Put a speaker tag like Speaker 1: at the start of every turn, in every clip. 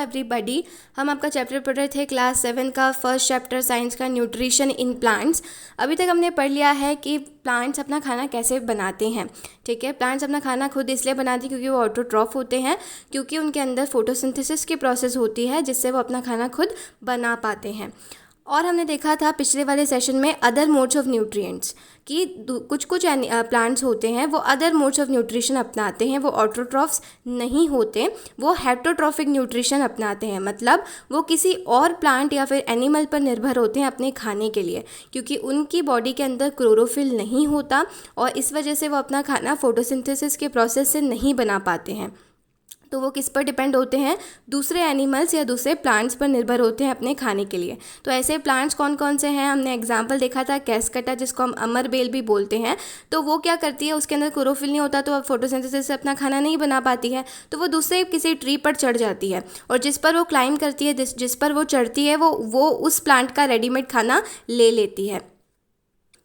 Speaker 1: Everybody, हम आपका chapter पढ़ रहे थे क्लास 7 का फर्स्ट चैप्टर साइंस का न्यूट्रिशन इन प्लांट्स। अभी तक हमने पढ़ लिया है कि प्लांट्स अपना खाना कैसे बनाते हैं। ठीक है, प्लांट्स अपना खाना खुद इसलिए बनाते हैं क्योंकि वो ऑटोट्रॉफ होते हैं, क्योंकि उनके अंदर फोटोसिंथेसिस की प्रोसेस होती है जिससे वो अपना खाना खुद बना पाते हैं। और हमने देखा था पिछले वाले सेशन में अदर मोड्स ऑफ न्यूट्रिएंट्स कि कुछ प्लांट्स होते हैं वो अदर मोड्स ऑफ न्यूट्रिशन अपनाते हैं, वो ऑटोट्रॉफ्स नहीं होते, वो हेटरोट्रॉफिक न्यूट्रिशन अपनाते हैं। मतलब वो किसी और प्लांट या फिर एनिमल पर निर्भर होते हैं अपने खाने के लिए, क्योंकि उनकी बॉडी के अंदर क्लोरोफिल नहीं होता और इस वजह से वो अपना खाना फोटोसिंथेसिस के प्रोसेस से नहीं बना पाते हैं। तो वो किस पर डिपेंड होते हैं? दूसरे एनिमल्स या दूसरे प्लांट्स पर निर्भर होते हैं अपने खाने के लिए। तो ऐसे प्लांट्स कौन कौन से हैं? हमने एग्जांपल देखा था कैस्कटा, जिसको हम अमर बेल भी बोलते हैं। तो वो क्या करती है, उसके अंदर क्लोरोफिल नहीं होता तो अब फोटोसिंथेसिस से अपना खाना नहीं बना पाती है, तो वो दूसरे किसी ट्री पर चढ़ जाती है और जिस पर वो क्लाइंब करती है, जिस पर वो चढ़ती है, वो उस प्लांट का रेडीमेड खाना ले लेती है।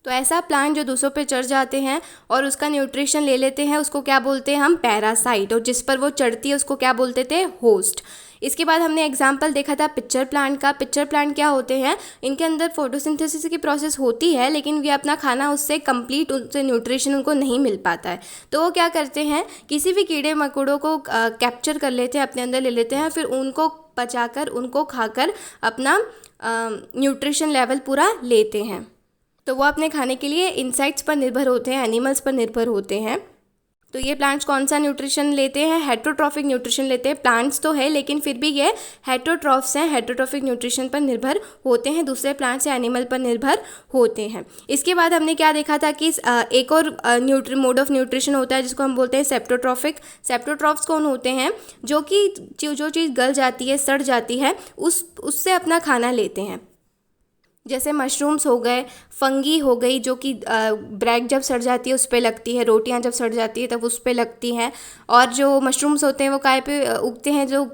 Speaker 1: तो ऐसा प्लांट जो दूसरों पे चढ़ जाते हैं और उसका न्यूट्रिशन ले लेते हैं, उसको क्या बोलते हैं हम? पैरासाइट। और जिस पर वो चढ़ती है उसको क्या बोलते थे? होस्ट। इसके बाद हमने एग्जाम्पल देखा था पिक्चर प्लांट का। पिक्चर प्लांट क्या होते हैं? इनके अंदर फोटोसिंथेसिस की प्रोसेस होती है, लेकिन वे अपना खाना उससे कंप्लीट, उससे न्यूट्रिशन उनको नहीं मिल पाता है। तो वो क्या करते हैं, किसी भी कीड़े मकोड़ों को कैप्चर कर लेते हैं, अपने अंदर ले लेते हैं, फिर उनको पचाकर, उनको खाकर अपना न्यूट्रिशन लेवल पूरा लेते हैं। तो वो अपने खाने के लिए इंसेक्ट्स पर निर्भर होते हैं, एनिमल्स पर निर्भर होते हैं। तो ये प्लांट्स कौन सा न्यूट्रिशन लेते हैं? हेटरोट्रॉफिक न्यूट्रिशन लेते हैं। प्लांट्स तो है लेकिन फिर भी ये हेटरोट्रॉफ्स हैं, हेटरोट्रॉफिक न्यूट्रिशन पर निर्भर होते हैं, दूसरे प्लांट्स या एनिमल पर निर्भर होते हैं। इसके बाद हमने क्या देखा था कि एक और मोड ऑफ न्यूट्रिशन होता है जिसको हम बोलते हैं सेप्टोट्रॉफिक। सेप्टोट्रॉफ्स कौन होते हैं? जो चीज़ गल जाती है, सड़ जाती है, उससे अपना खाना लेते हैं। जैसे मशरूम्स हो गए, फंगी हो गई, जो कि ब्रेड जब सड़ जाती है उस पर लगती है, रोटियां जब सड़ जाती है तब उस पर लगती हैं। और जो मशरूम्स होते हैं वो काय पे उगते हैं? जो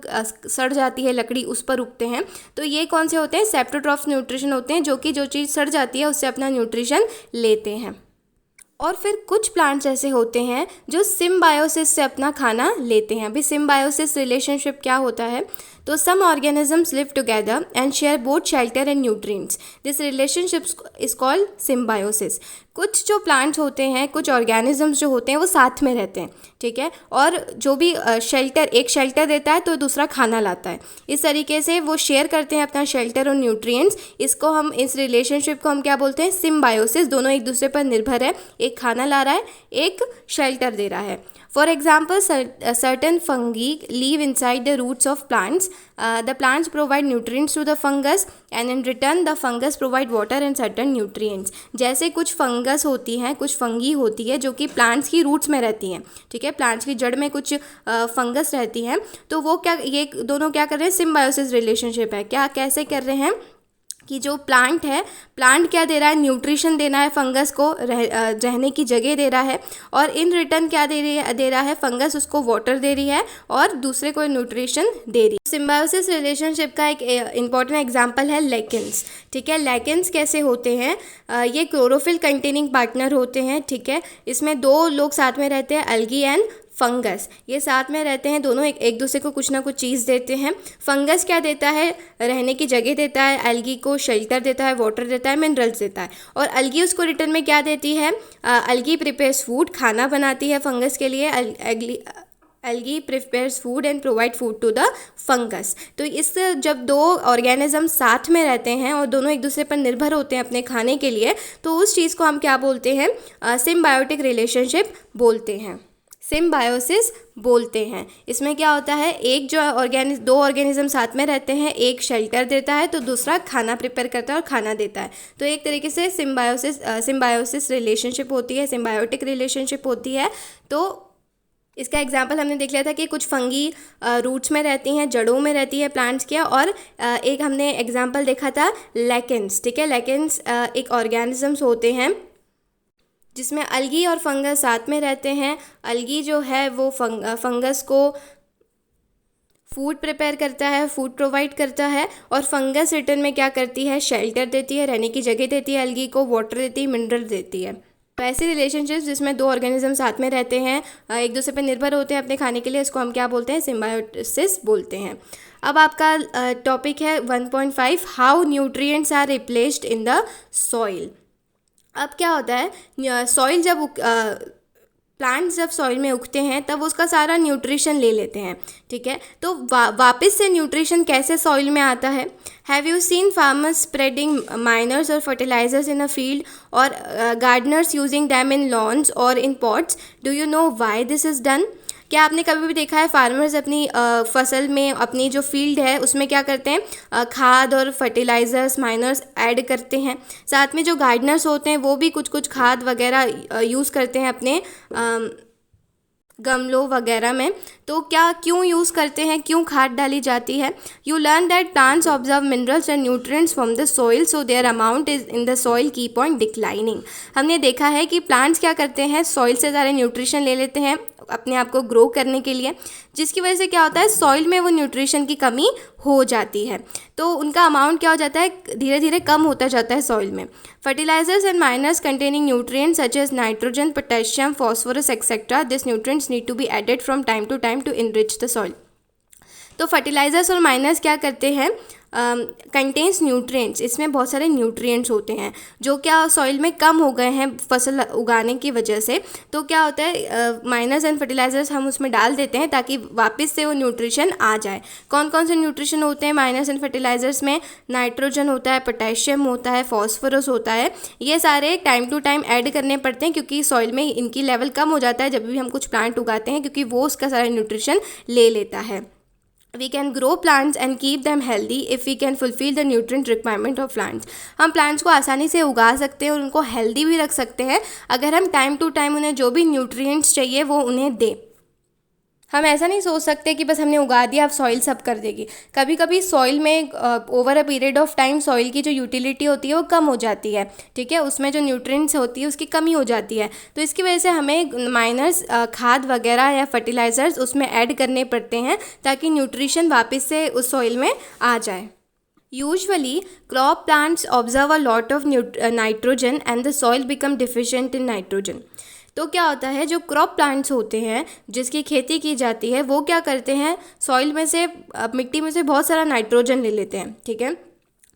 Speaker 1: सड़ जाती है लकड़ी उस पर उगते हैं। तो ये कौन से होते हैं? सेप्टोट्रॉफ्स न्यूट्रिशन होते हैं, जो चीज़ सड़ जाती है उससे अपना न्यूट्रिशन लेते हैं। और फिर कुछ प्लांट्स ऐसे होते हैं जो सिम्बायोसिस से अपना खाना लेते हैं। अभी सिम्बायोसिस रिलेशनशिप क्या होता है? तो some organisms live together and share both shelter and nutrients. This relationship is called symbiosis. कुछ जो प्लांट्स होते हैं, कुछ ऑर्गेनिजम्स जो होते हैं वो साथ में रहते हैं, ठीक है, और जो भी एक शेल्टर देता है तो दूसरा खाना लाता है। इस तरीके से वो शेयर करते हैं अपना शेल्टर और न्यूट्रिएंट्स। इस रिलेशनशिप को हम क्या बोलते हैं? सिम्बायोसिस। दोनों एक दूसरे पर निर्भर है, एक खाना ला रहा है, एक शेल्टर दे रहा है। For example, certain fungi live inside the roots of plants. The plants provide nutrients to the fungus and in return the fungus provide water and certain nutrients. जैसे कुछ फंगस होती हैं, कुछ फंगी होती है जो कि प्लांट्स की रूट्स में रहती हैं, ठीक है, प्लांट्स की जड़ में कुछ फंगस रहती हैं। तो वो क्या, ये दोनों क्या कर रहे हैं? सिम्बायोसिस रिलेशनशिप है। क्या, कैसे कर रहे हैं कि जो प्लांट है, प्लांट क्या दे रहा है? न्यूट्रिशन देना है फंगस को, रहने की जगह दे रहा है, और इन रिटर्न क्या दे रहा है? फंगस उसको वाटर दे रही है और दूसरे को न्यूट्रिशन दे रही है। सिम्बायोसिस रिलेशनशिप का एक इंपॉर्टेंट एग्जांपल है लेकिन्स। ठीक है, लेकिन्स कैसे होते हैं? ये क्लोरोफिल कंटेनिंग पार्टनर होते हैं, ठीक है। इसमें दो लोग साथ में रहते हैं, एल्गी एंड फंगस। ये साथ में रहते हैं, दोनों एक दूसरे को कुछ ना कुछ चीज़ देते हैं। फंगस क्या देता है? रहने की जगह देता है, एल्गी को शेल्टर देता है, वाटर देता है, मिनरल्स देता है, और एल्गी उसको रिटर्न में क्या देती है? एल्गी प्रिपेयर्स फूड, खाना बनाती है फंगस के लिए। Algae prepares food and provide food to the fungus. तो इस जब दो ऑर्गेनिज्म साथ में रहते हैं और दोनों एक दूसरे पर निर्भर होते हैं अपने खाने के लिए, तो उस चीज़ को हम क्या बोलते हैं? सिम्बायोटिक रिलेशनशिप बोलते हैं, सिम्बायोसिस बोलते हैं। इसमें क्या होता है? एक जो दो ऑर्गेनिज्म साथ में रहते हैं, एक शेल्टर देता है तो दूसरा खाना प्रिपेयर करता है और खाना देता है। तो एक तरीके से सिम्बायोसिस रिलेशनशिप होती है, सिम्बायोटिक रिलेशनशिप होती है। तो इसका एग्जाम्पल हमने देख लिया था कि कुछ फंगी रूट्स में रहती हैं, जड़ों में रहती है प्लांट्स के, और एक हमने एग्जाम्पल देखा था लेकिन्स। ठीक है, लेकिन्स एक ऑर्गेनिजम्स होते हैं जिसमें अलगी और फंगस साथ में रहते हैं। अलगी जो है वो फंगस को फूड प्रिपेयर करता है, फूड प्रोवाइड करता है, और फंगस रिटर्न में क्या करती है? शेल्टर देती है, रहने की जगह देती है, अलगी को वाटर देती है, मिनरल देती है। तो ऐसी रिलेशनशिप्स जिसमें दो ऑर्गेनिज्म साथ में रहते हैं, एक दूसरे पर निर्भर होते हैं अपने खाने के लिए, इसको हम क्या बोलते हैं? सिम्बायोसिस बोलते हैं। अब आपका टॉपिक है 1.5, how nutrients are replaced in the soil. अब क्या होता है, सॉइल जब प्लांट्स जब सॉइल में उगते हैं तब उसका सारा न्यूट्रिशन ले लेते हैं, ठीक है। तो वापस से न्यूट्रिशन कैसे सॉइल में आता है? Have you seen farmers spreading manures और फर्टिलाइजर्स इन अ फील्ड और gardeners using them in lawns और in pots? Do you know why this is done? क्या आपने कभी भी देखा है फार्मर्स अपनी फसल में, अपनी जो फील्ड है उसमें क्या करते हैं, खाद और फर्टिलाइज़र्स माइनर्स ऐड करते हैं। साथ में जो गार्डनर्स होते हैं वो भी कुछ कुछ खाद वगैरह यूज़ करते हैं अपने गमलों वगैरह में। तो क्या क्यों यूज़ करते हैं, क्यों खाद डाली जाती है? You learn that plants observe minerals and nutrients from the soil so their amount is in the soil keep on declining. हमने देखा है कि प्लांट्स क्या करते हैं, सॉइल से सारे न्यूट्रिशन ले लेते हैं अपने आप को ग्रो करने के लिए, जिसकी वजह से क्या होता है, सॉइल में वो न्यूट्रिशन की कमी हो जाती है। तो उनका अमाउंट क्या हो जाता है, धीरे धीरे कम होता जाता है सॉइल में। Fertilisers and manures containing nutrients such as nitrogen, potassium, phosphorus etcetera, this nutrients need to be added from time to time to enrich the soil. तो फर्टिलाइजर्स और माइनर्स क्या करते हैं, कंटेन्स न्यूट्रिएंट्स, इसमें बहुत सारे न्यूट्रिएंट्स होते हैं जो क्या सॉइल में कम हो गए हैं फसल उगाने की वजह से। तो क्या होता है, माइनर्स एंड फर्टिलाइजर्स हम उसमें डाल देते हैं ताकि वापस से वो न्यूट्रिशन आ जाए। कौन कौन से न्यूट्रिशन होते हैं माइनर्स एंड फर्टिलाइजर्स में? नाइट्रोजन होता है, पोटेशियम होता है, फॉस्फोरस होता है। ये सारे टाइम टू टाइम ऐड करने पड़ते हैं क्योंकि सॉइल में इनकी लेवल कम हो जाता है जब भी हम कुछ प्लांट उगाते हैं, क्योंकि वो उसका सारा न्यूट्रिशन ले लेता है। We can grow plants and keep them healthy if we can fulfill the nutrient requirement of plants. हम प्लांट्स को आसानी से उगा सकते हैं और उनको हेल्दी भी रख सकते हैं अगर हम टाइम टू टाइम उन्हें जो भी न्यूट्रिएंट्स चाहिए वो उन्हें दें। हम ऐसा नहीं सोच सकते कि बस हमने उगा दिया अब सॉइल सब कर देगी। कभी कभी सॉइल में over a period of time soil की जो यूटिलिटी होती है वो कम हो जाती है, ठीक है, उसमें जो न्यूट्रिएंट्स होती है उसकी कमी हो जाती है। तो इसकी वजह से हमें माइनर्स खाद वगैरह या फर्टिलाइज़र्स उसमें ऐड करने पड़ते हैं ताकि न्यूट्रिशन वापस से उस सॉइल में आ जाए। Usually, crop plants observe a lot of nitrogen and the soil become deficient in nitrogen. तो क्या होता है, जो क्रॉप प्लांट्स होते हैं जिसकी खेती की जाती है वो क्या करते हैं, सॉइल में से मिट्टी में से बहुत सारा नाइट्रोजन ले लेते हैं, ठीक है।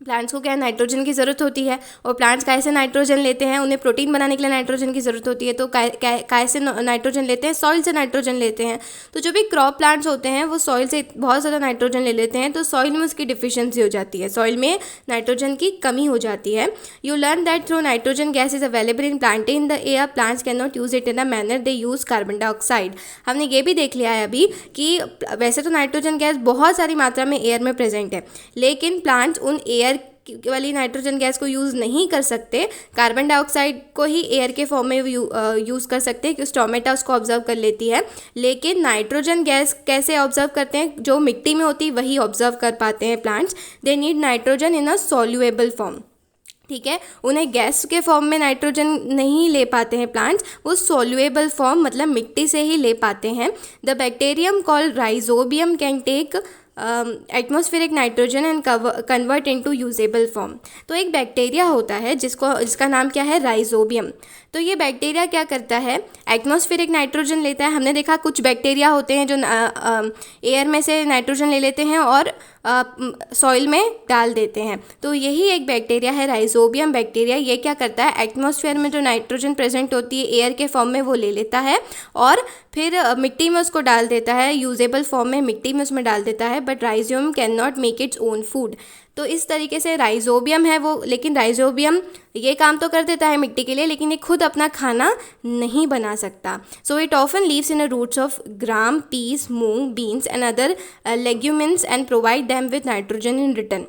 Speaker 1: प्लांट्स को क्या है, नाइट्रोजन की ज़रूरत होती है और प्लांट्स कैसे नाइट्रोजन लेते हैं, उन्हें प्रोटीन बनाने के लिए नाइट्रोजन की ज़रूरत होती है। तो कैसे नाइट्रोजन लेते हैं, सॉइल से नाइट्रोजन लेते हैं। तो जो भी क्रॉप प्लांट्स होते हैं वो सॉइल से बहुत ज़्यादा नाइट्रोजन ले लेते हैं, तो सॉइल में उसकी डिफिशियंसी हो जाती है, सॉइल में नाइट्रोजन की कमी हो जाती है। You learn that through nitrogen gas is available in plant in the air, plants can not use it in a manner they use carbon dioxide. हमने ये भी देख लिया है अभी कि वैसे तो नाइट्रोजन गैस बहुत सारी मात्रा में एयर में प्रेजेंट है, लेकिन प्लांट्स उन एयर वाली नाइट्रोजन गैस को यूज़ नहीं कर सकते, कार्बन डाइऑक्साइड को ही एयर के फॉर्म में यूज़ कर सकते हैं क्योंकि स्टोमेटा उसको ऑब्जर्व कर लेती है। लेकिन नाइट्रोजन गैस कैसे ऑब्जर्व करते हैं, जो मिट्टी में होती है वही ऑब्जर्व कर पाते हैं plants. They need nitrogen in a सॉल्युएबल form, ठीक है, उन्हें गैस के फॉर्म में नाइट्रोजन नहीं ले पाते हैं प्लांट्स, वो सॉल्युएबल फॉर्म मतलब मिट्टी से ही ले पाते हैं। The bacterium called rhizobium can take atmospheric nitrogen and convert into usable form. तो एक बैक्टीरिया होता है जिसका नाम क्या है, राइजोबियम। तो ये बैक्टीरिया क्या करता है, एटमॉस्फेरिक नाइट्रोजन लेता है। हमने देखा कुछ बैक्टीरिया होते हैं जो एयर में से नाइट्रोजन ले लेते हैं और सॉइल में डाल देते हैं। तो यही एक बैक्टीरिया है राइजोबियम बैक्टीरिया। ये क्या करता है, एटमॉस्फेयर में जो नाइट्रोजन प्रेजेंट होती है एयर के फॉर्म में वो ले लेता है और फिर मिट्टी में उसको डाल देता है, यूजेबल फॉर्म में मिट्टी में उसमें डाल देता है। But rhizobium can not make its own food. तो इस तरीके से राइजोबियम है वो, लेकिन राइजोबियम ये काम तो कर देता है मिट्टी के लिए, लेकिन ये खुद अपना खाना नहीं बना सकता। So it often lives in the roots of gram, peas, moong, beans and other legumes and provide them with nitrogen in return.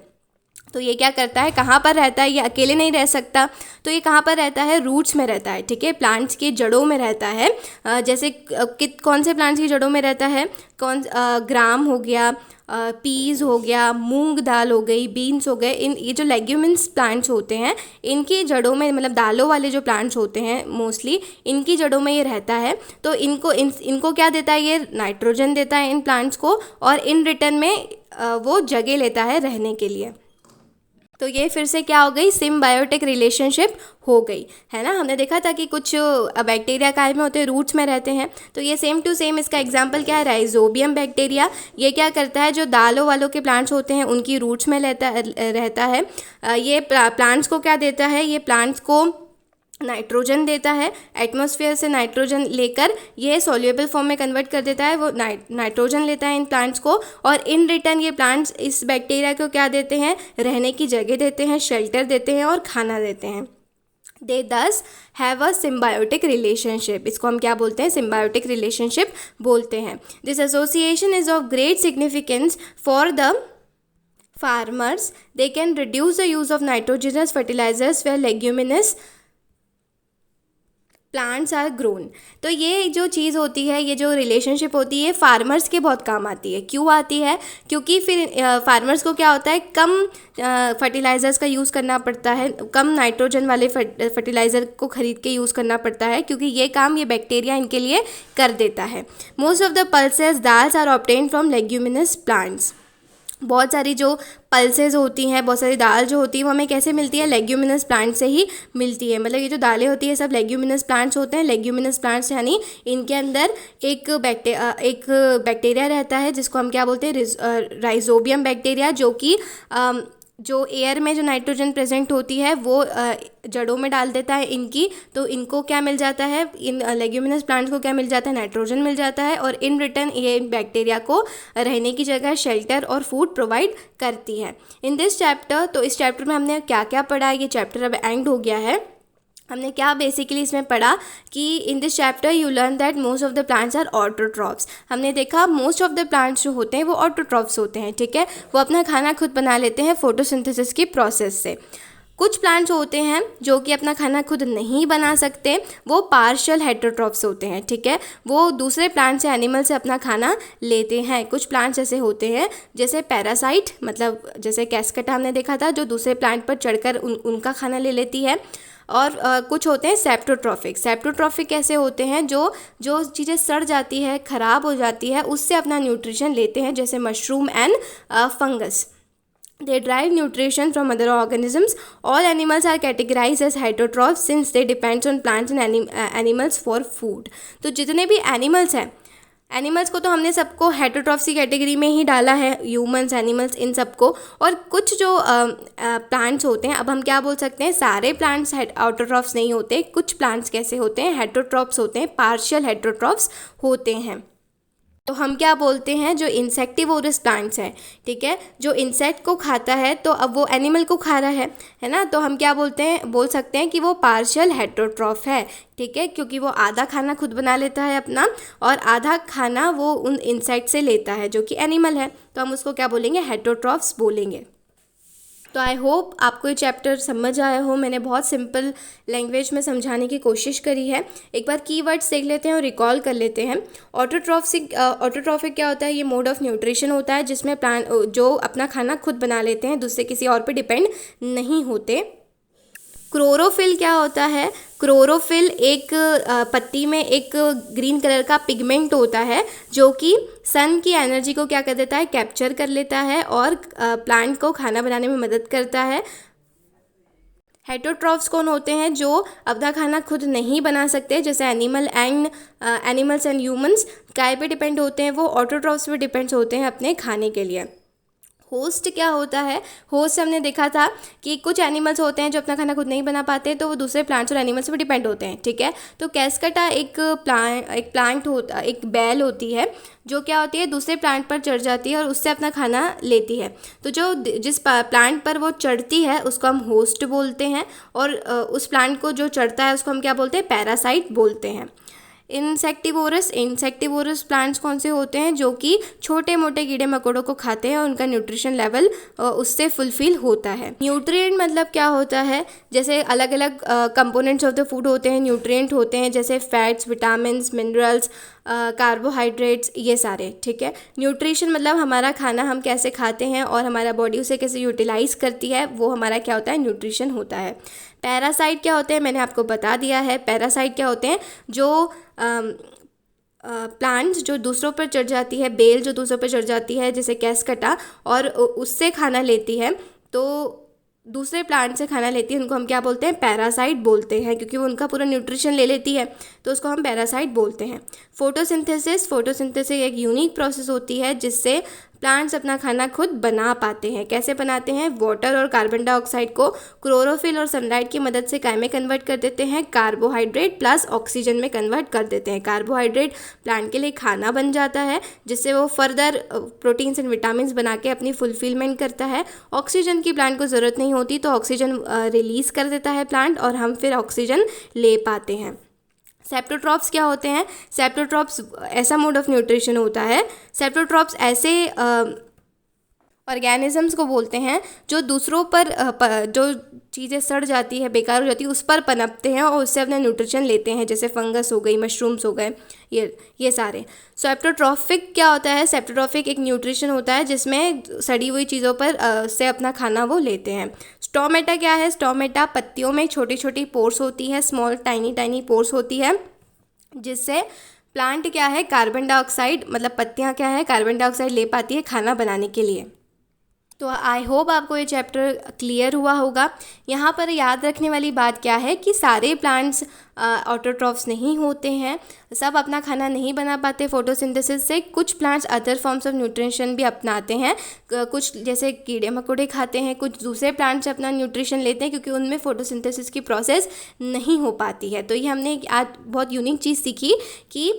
Speaker 1: तो ये क्या करता है, कहाँ पर रहता है, ये अकेले नहीं रह सकता। तो ये कहाँ पर रहता है, रूट्स में रहता है, ठीक है, प्लांट्स की जड़ों में रहता है। जैसे कौन से प्लांट्स की जड़ों में रहता है, ग्राम हो गया, पीस हो गया, मूंग दाल हो गई, बीन्स हो गए। ये जो लेग्यूमिन्स प्लांट्स होते हैं इनकी जड़ों में, मतलब दालों वाले जो प्लांट्स होते हैं मोस्टली इनकी जड़ों में ये रहता है। तो इनको क्या देता है, ये नाइट्रोजन देता है इन प्लांट्स को और इन रिटर्न में वो जगह लेता है रहने के लिए। तो ये फिर से क्या हो गई, सिम्बायोटिक रिलेशनशिप हो गई, है ना। हमने देखा था कि कुछ बैक्टीरिया काय में होते हैं, रूट्स में रहते हैं। तो ये सेम टू सेम इसका एग्जांपल क्या है, राइजोबियम बैक्टीरिया। ये क्या करता है, जो दालों वालों के प्लांट्स होते हैं उनकी रूट्स में रहता है। ये प्लांट्स को क्या देता है, ये प्लांट्स को नाइट्रोजन देता है। एटमॉस्फेयर से नाइट्रोजन लेकर ये सॉल्युबल फॉर्म में कन्वर्ट कर देता है, वो नाइट्रोजन लेता है इन प्लांट्स को, और इन रिटर्न ये प्लांट्स इस बैक्टीरिया को क्या देते हैं, रहने की जगह देते हैं, शेल्टर देते हैं और खाना देते हैं। दे दस हैव अ सिम्बायोटिक रिलेशनशिप। इसको हम क्या बोलते हैं, सिम्बायोटिक रिलेशनशिप बोलते हैं। This association is of great significance for the farmers. They can reduce the use of nitrogenous fertilisers where leguminous plants are grown. तो ये जो चीज़ होती है, ये जो रिलेशनशिप होती है, फार्मर्स के बहुत काम आती है। क्यों आती है, क्योंकि फिर फार्मर्स को क्या होता है, कम फर्टिलाइज़र्स का यूज़ करना पड़ता है, कम नाइट्रोजन वाले फर्टिलाइज़र को ख़रीद के यूज़ करना पड़ता है, क्योंकि ये काम ये बैक्टीरिया इनके लिए कर देता है। Most of the pulses dals are obtained from leguminous plants. बहुत सारी जो पल्सेस होती हैं, बहुत सारी दाल जो होती है वो हमें कैसे मिलती है, लेग्यूमिनस प्लांट से ही मिलती है। मतलब ये जो दालें होती है सब लेग्यूमिनस प्लांट्स होते हैं। लेग्यूमिनस प्लांट्स यानी इनके अंदर एक बैक्टीरिया रहता है जिसको हम क्या बोलते हैं, राइजोबियम बैक्टीरिया, जो कि जो एयर में जो नाइट्रोजन प्रेजेंट होती है वो जड़ों में डाल देता है इनकी। तो इनको क्या मिल जाता है, इन लेग्यूमिनस प्लांट्स को क्या मिल जाता है, नाइट्रोजन मिल जाता है, और इन रिटर्न ये बैक्टीरिया को रहने की जगह, शेल्टर और फूड प्रोवाइड करती है। इन दिस चैप्टर, तो इस चैप्टर में हमने क्या क्या पढ़ा, ये चैप्टर अब एंड हो गया है। हमने क्या बेसिकली इसमें पढ़ा कि in this chapter you learn that most of the plants are autotrophs. हमने देखा मोस्ट ऑफ द प्लांट्स जो होते हैं वो ऑटोट्रॉफ्स होते हैं, ठीक है। वो अपना खाना खुद बना लेते हैं फोटोसिंथेसिस की प्रोसेस से। कुछ प्लांट्स होते हैं जो कि अपना खाना खुद नहीं बना सकते, वो पार्शियल हेटरोट्रॉफ्स होते हैं, ठीक है। वो दूसरे प्लांट से, एनिमल से अपना खाना लेते हैं। कुछ प्लांट्स ऐसे होते हैं जैसे पैरासाइट, मतलब जैसे कैस्केटा हमने देखा था, जो दूसरे प्लांट पर चढ़कर उनका खाना ले लेती है। और कुछ होते हैं सेप्टोट्रॉफिक। सेप्टोट्रॉफिक कैसे होते हैं, जो चीज़ें सड़ जाती है, ख़राब हो जाती है, उससे अपना न्यूट्रिशन लेते हैं, जैसे mushroom and fungus. They derive nutrition from other organisms. All animals are categorized as heterotrophs since they depend on plants and animals for food. तो जितने भी एनिमल्स हैं, एनिमल्स को तो हमने सबको हेटरोट्रॉफ्स की कैटेगरी में ही डाला है, ह्यूमंस, एनिमल्स, इन सबको। और कुछ जो प्लांट्स होते हैं, अब हम क्या बोल सकते हैं, सारे प्लांट्स ऑटोट्रॉफ्स नहीं होते। कुछ प्लांट्स कैसे होते हैं, हेटरोट्रॉफ्स होते हैं, पार्शियल हेटरोट्रॉफ्स होते हैं। तो हम क्या बोलते हैं, जो इंसेक्टिवोरस प्लांट्स हैं, ठीक है, जो इंसेक्ट को खाता है, तो अब वो एनिमल को खा रहा है ना, तो हम क्या बोल सकते हैं कि वो पार्शियल हेटरोट्रॉफ है, ठीक है, क्योंकि वो आधा खाना खुद बना लेता है अपना, और आधा खाना वो उन इंसेक्ट से लेता है जो कि एनिमल है। तो हम उसको क्या बोलेंगे, हेटरोट्रॉफ्स बोलेंगे। तो आई होप आपको ये चैप्टर समझ आया हो। मैंने बहुत सिंपल लैंग्वेज में समझाने की कोशिश करी है। एक बार कीवर्ड्स देख लेते हैं और रिकॉल कर लेते हैं। ऑटोट्रॉफिक क्या होता है, ये मोड ऑफ न्यूट्रिशन होता है जिसमें प्लांट जो अपना खाना खुद बना लेते हैं, दूसरे किसी और पे डिपेंड नहीं होते। क्लोरोफिल क्या होता है, क्लोरोफिल एक पत्ती में एक ग्रीन कलर का पिगमेंट होता है जो कि सन की एनर्जी को क्या कर देता है, कैप्चर कर लेता है और प्लांट को खाना बनाने में मदद करता है। हेटरोट्रॉफ्स कौन होते हैं, जो अपना खाना खुद नहीं बना सकते, जैसे एनिमल्स एंड ह्यूमंस काय पे डिपेंड होते हैं, वो ऑटोट्रॉफ्स पे डिपेंड्स होते हैं अपने खाने के लिए। होस्ट क्या होता है, होस्ट हमने देखा था कि कुछ एनिमल्स होते हैं जो अपना खाना खुद नहीं बना पाते, तो वो दूसरे प्लांट्स और एनिमल्स पर डिपेंड होते हैं, ठीक है। तो कैस्केटा एक बैल होती है जो क्या होती है, दूसरे प्लांट पर चढ़ जाती है और उससे अपना खाना लेती है। तो जिस प्लांट पर वो चढ़ती है उसको हम होस्ट बोलते हैं, और उस प्लांट को जो चढ़ता है उसको हम क्या बोलते हैं, पैरासाइट बोलते हैं। इंसेक्टिवोरस प्लांट्स कौन से होते हैं, जो कि छोटे मोटे कीड़े मकोड़ों को खाते हैं और उनका न्यूट्रिशन लेवल उससे फुलफिल होता है। न्यूट्रिएंट मतलब क्या होता है, जैसे अलग अलग कंपोनेंट्स ऑफ द फूड होते हैं, न्यूट्रिएंट होते हैं, जैसे फैट्स, विटामिन्स, मिनरल्स, कार्बोहाइड्रेट्स, ये सारे, ठीक है। न्यूट्रिशन मतलब हमारा खाना हम कैसे खाते हैं और हमारा बॉडी उसे कैसे यूटिलाइज करती है, वो हमारा क्या होता है, न्यूट्रिशन होता है। पैरासाइट क्या होते हैं, मैंने आपको बता दिया है। पैरासाइट क्या होते हैं, जो प्लांट्स जो दूसरों पर चढ़ जाती है, बेल जो दूसरों पर चढ़ जाती है जैसे कैस्केटा, और उससे खाना लेती है। तो दूसरे प्लांट से खाना लेती है उनको हम क्या बोलते हैं, पैरासाइट बोलते हैं, क्योंकि वो उनका पूरा न्यूट्रिशन ले लेती है तो उसको हम पैरासाइट बोलते हैं। फोटोसिंथेसिस एक यूनिक प्रोसेस होती है जिससे प्लांट्स अपना खाना खुद बना पाते हैं। कैसे बनाते हैं, वाटर और कार्बन डाइऑक्साइड को क्लोरोफिल और सनलाइट की मदद से काय में कन्वर्ट कर देते हैं, कार्बोहाइड्रेट प्लस ऑक्सीजन में कन्वर्ट कर देते हैं। कार्बोहाइड्रेट प्लांट के लिए खाना बन जाता है जिससे वो फर्दर प्रोटीन्स एंड विटामिन्स बना के अपनी फुलफिलमेंट करता है। ऑक्सीजन की प्लांट को ज़रूरत नहीं होती तो ऑक्सीजन रिलीज़ कर देता है प्लांट और हम फिर ऑक्सीजन ले पाते हैं। सेप्टोट्रॉप्स क्या होते हैं, सेप्टोट्रॉप्स ऐसा मोड ऑफ न्यूट्रिशन होता है, सेप्टोट्रॉप्स ऐसे ऑर्गेनिजम्स को बोलते हैं जो दूसरों पर जो चीज़ें सड़ जाती है, बेकार हो जाती है, उस पर पनपते हैं और उससे अपना न्यूट्रिशन लेते हैं, जैसे फंगस हो गई, मशरूम्स हो गए, ये सारे। सेप्टोट्रॉफिक क्या होता है, सेप्टोट्रॉफिक एक न्यूट्रिशन होता है जिसमें सड़ी हुई चीज़ों पर से अपना खाना वो लेते हैं। स्टोमेटा क्या है, स्टोमेटा पत्तियों में छोटी छोटी पोर्स होती है, स्मॉल टाइनी पोर्स होती है, जिससे प्लांट क्या है, कार्बन डाइऑक्साइड, मतलब पत्तियाँ क्या है, कार्बन डाइऑक्साइड ले पाती है खाना बनाने के लिए। तो आई होप आपको ये चैप्टर क्लियर हुआ होगा। यहाँ पर याद रखने वाली बात क्या है कि सारे प्लांट्स ऑटोट्रॉफ्स नहीं होते हैं, सब अपना खाना नहीं बना पाते फोटोसिंथेसिस से। कुछ plants other forms of nutrition भी अपनाते हैं, कुछ जैसे कीड़े मकोड़े खाते हैं, कुछ दूसरे प्लांट से अपना न्यूट्रिशन लेते हैं क्योंकि उनमें फोटोसिंथेसिस की प्रोसेस नहीं हो पाती है। तो ये हमने आज बहुत यूनिक चीज़ सीखी कि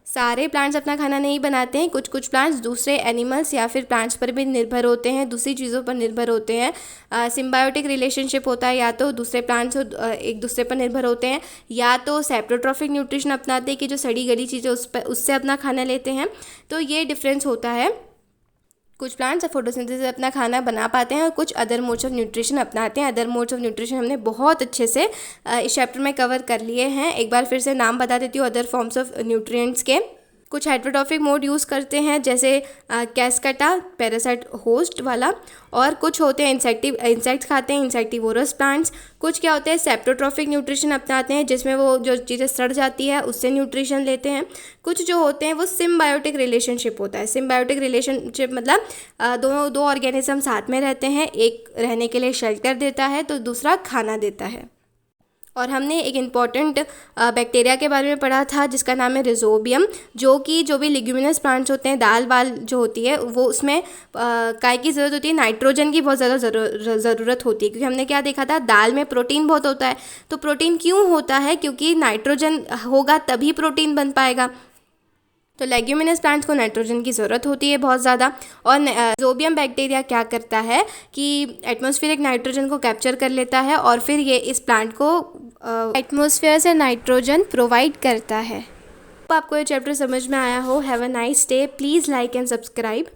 Speaker 1: सारे प्लांट्स अपना खाना नहीं बनाते हैं, कुछ प्लांट्स दूसरे एनिमल्स या फिर प्लांट्स पर भी निर्भर होते हैं, दूसरी चीज़ों पर निर्भर होते हैं। सिम्बायोटिक रिलेशनशिप होता है, या तो दूसरे प्लांट्स एक दूसरे पर निर्भर होते हैं, या तो सेप्टोट्रॉफिक न्यूट्रिशन अपनाते हैं कि जो सड़ी गली चीज़ें उससे अपना खाना लेते हैं। तो ये डिफरेंस होता है, कुछ प्लांट्स फोटोसिंथेसिस से अपना खाना बना पाते हैं और कुछ अदर मोड्स ऑफ न्यूट्रिशन अपनाते हैं। अदर मोड्स ऑफ न्यूट्रिशन हमने बहुत अच्छे से इस चैप्टर में कवर कर लिए हैं। एक बार फिर से नाम बता देती हूँ अदर फॉर्म्स ऑफ न्यूट्रिएंट्स के। कुछ हेट्रोट्रॉफिक मोड यूज़ करते हैं जैसे कैस्कटा पैरासाइट होस्ट वाला, और कुछ होते हैं इंसेक्ट्स खाते हैं, इंसेक्टिवोरस प्लांट्स। कुछ क्या होते हैं, सेप्टोट्रॉफिक न्यूट्रिशन अपनाते हैं जिसमें वो जो चीज़ें सड़ जाती है उससे न्यूट्रिशन लेते हैं। कुछ जो होते हैं वो सिम्बायोटिक रिलेशनशिप होता है। सिम्बायोटिक रिलेशनशिप मतलब दो ऑर्गेनिज्म साथ में रहते हैं, एक रहने के लिए शेल्टर देता है तो दूसरा खाना देता है। और हमने एक इम्पॉर्टेंट बैक्टीरिया के बारे में पढ़ा था जिसका नाम है रिजोबियम, जो भी लिग्यूमिनस प्लांट्स होते हैं, दाल वाल जो होती है वो उसमें काय की ज़रूरत होती है, नाइट्रोजन की बहुत ज़्यादा ज़रूरत होती है, क्योंकि हमने क्या देखा था, दाल में प्रोटीन बहुत होता है। तो प्रोटीन क्यों होता है, क्योंकि नाइट्रोजन होगा तभी प्रोटीन बन पाएगा। तो लेग्यूमिनस प्लांट्स को नाइट्रोजन की ज़रूरत होती है बहुत ज़्यादा। और रिजोबियम बैक्टीरिया क्या करता है कि एटमॉस्फेरिक नाइट्रोजन को कैप्चर कर लेता है और फिर ये इस प्लांट को एटमॉस्फेयर से नाइट्रोजन प्रोवाइड करता है। तो आपको ये चैप्टर समझ में आया हो। Have a nice day. Please like and subscribe.